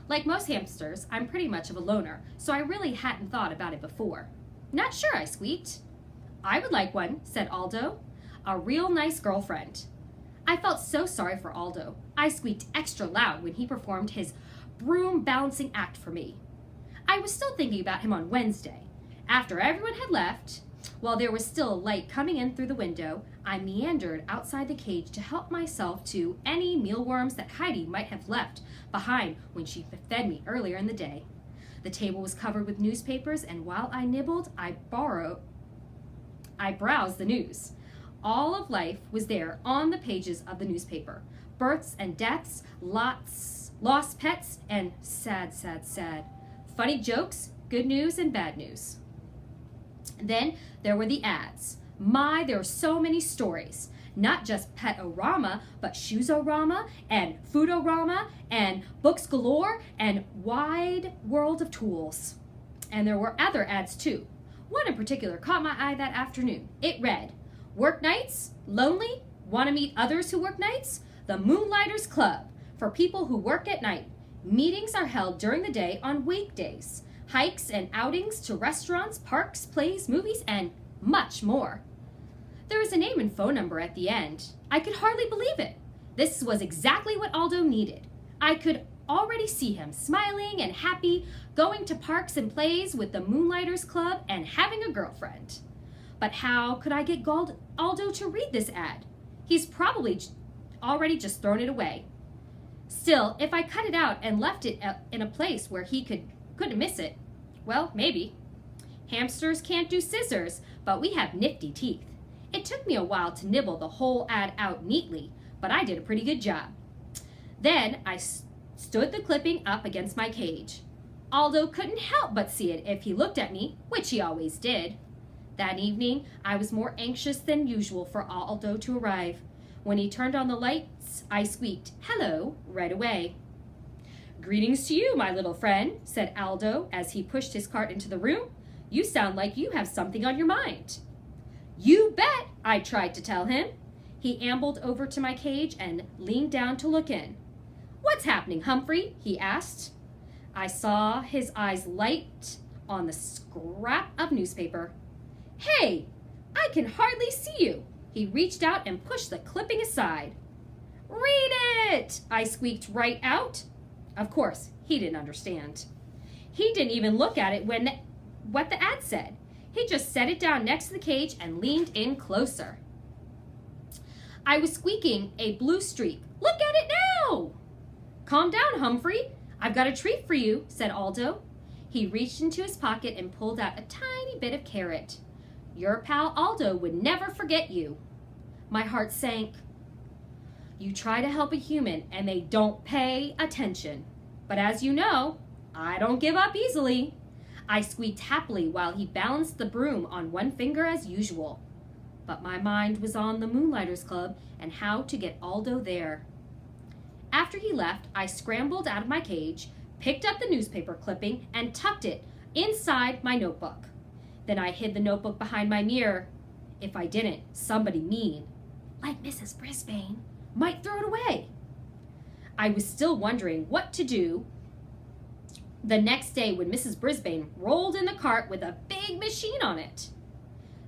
Like most hamsters, I'm pretty much of a loner, so I really hadn't thought about it before. Not sure, I squeaked. I would like one, said Aldo. A real nice girlfriend. I felt so sorry for Aldo. I squeaked extra loud when he performed his broom balancing act for me. I was still thinking about him on Wednesday. After everyone had left, while there was still light coming in through the window, I meandered outside the cage to help myself to any mealworms that Heidi might have left behind when she fed me earlier in the day. The table was covered with newspapers, and while I nibbled, I browsed the news. All of life was there on the pages of the newspaper. Births and deaths, lost pets, and sad, sad, sad. Funny jokes, good news, and bad news. Then there were the ads. My, there were so many stories. Not just Pet-O-Rama, but Shoes-O-Rama, and Food-O-Rama, and Books Galore, and Wide World of Tools. And there were other ads too. One in particular caught my eye that afternoon. It read, "Work nights? Lonely? Want to meet others who work nights? The Moonlighters Club, for people who work at night. Meetings are held during the day on weekdays. Hikes and outings to restaurants, parks, plays, movies, and much more." There was a name and phone number at the end. I could hardly believe it. This was exactly what Aldo needed. I could already see him smiling and happy, going to parks and plays with the Moonlighters Club and having a girlfriend. But how could I get Aldo to read this ad? He's probably already just thrown it away. Still, if I cut it out and left it in a place where he couldn't miss it, well, maybe. Hamsters can't do scissors, but we have nifty teeth. It took me a while to nibble the whole ad out neatly, but I did a pretty good job. Then I stood the clipping up against my cage. Aldo couldn't help but see it if he looked at me, which he always did. That evening, I was more anxious than usual for Aldo to arrive. When he turned on the lights, I squeaked, "Hello," right away. "Greetings to you, my little friend," said Aldo as he pushed his cart into the room. "You sound like you have something on your mind." "You bet," I tried to tell him. He ambled over to my cage and leaned down to look in. "What's happening, Humphrey?" he asked. I saw his eyes light on the scrap of newspaper. "Hey, I can hardly see you." He reached out and pushed the clipping aside. "Read it," I squeaked right out. Of course, he didn't understand. He didn't even look at it what the ad said. He just set it down next to the cage and leaned in closer. I was squeaking a blue streak. "Look at it now!" "Calm down, Humphrey. I've got a treat for you," said Aldo. He reached into his pocket and pulled out a tiny bit of carrot. "Your pal Aldo would never forget you." My heart sank. You try to help a human and they don't pay attention. But as you know, I don't give up easily. I squeaked happily while he balanced the broom on one finger as usual. But my mind was on the Moonlighters Club and how to get Aldo there. After he left, I scrambled out of my cage, picked up the newspaper clipping, and tucked it inside my notebook. Then I hid the notebook behind my mirror. If I didn't, somebody mean, like Mrs. Brisbane, might throw it away. I was still wondering what to do the next day when Mrs. Brisbane rolled in the cart with a big machine on it.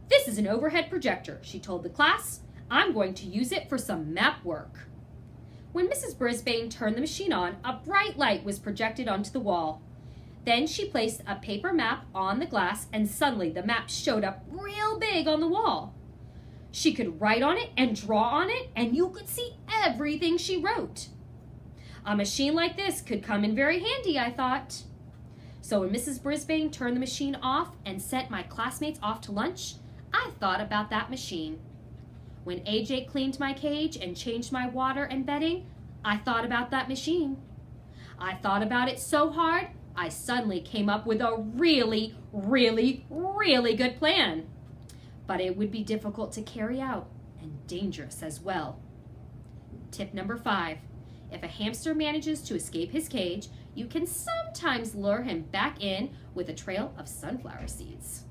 "This is an overhead projector," she told the class. "I'm going to use it for some map work." When Mrs. Brisbane turned the machine on, a bright light was projected onto the wall. Then she placed a paper map on the glass, and suddenly the map showed up real big on the wall. She could write on it and draw on it, and you could see everything she wrote. A machine like this could come in very handy, I thought. So when Mrs. Brisbane turned the machine off and sent my classmates off to lunch, I thought about that machine. When AJ cleaned my cage and changed my water and bedding, I thought about that machine. I thought about it so hard, I suddenly came up with a really, really, really good plan. But it would be difficult to carry out and dangerous as well. Tip number 5. If a hamster manages to escape his cage, you can sometimes lure him back in with a trail of sunflower seeds.